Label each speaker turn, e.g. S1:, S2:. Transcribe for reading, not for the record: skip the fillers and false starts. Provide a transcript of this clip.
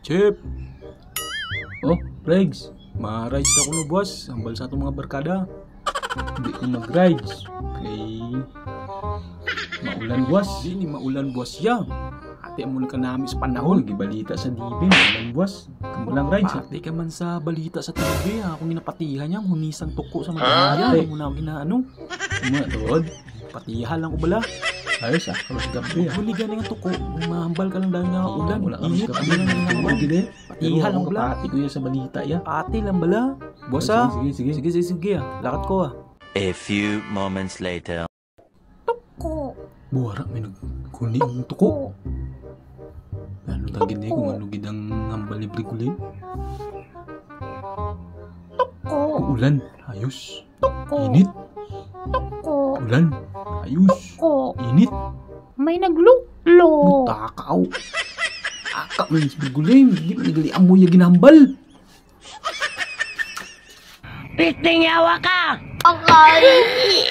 S1: Chip! Oh, Regs. Ma-rides na ko no, boss. Hambal sa itong mga barkada. Hindi ko mag-rides. Okay. Maulan, boss. Hindi maulan, boss. Ya. Ate mo ka namin sa panahon. Gibalita sa TV. Maulan, boss. Kamulang rides. Ate ka man sa balita sa TV. Akong ginapatihan niya. Hunisang tuko sa mga ate. Muna ako ginaano. Muna, Todd. Patihan lang ko bala. Ayos ah. Kalos gabi ah. Huli galing ang tuko. Mahambal ka lang dahil nga ulan. Init. Ano lang nga ulan. Patihan lang ko bala. Pati ko yan sa balita ya. Pati lang bala. Boss ah. Sige ah. Lakat ko ah.
S2: A few moments later.
S3: Tuko.
S1: Buwara may nagkuni ang tuko. Ano tagin niya kung ano gidang hambal libre kulay?
S3: Tuko.
S1: Ulan. Ayos.
S3: Tuko.
S1: Init.
S3: Tuko.
S1: Ulan. Ayos.
S3: Tuko.
S1: Init.
S3: May nagluklo.
S1: Takaw. Aka may libre kulay. Hindi pa nagali amoy yung ginambal.
S3: Pisting yawa ka! Okay!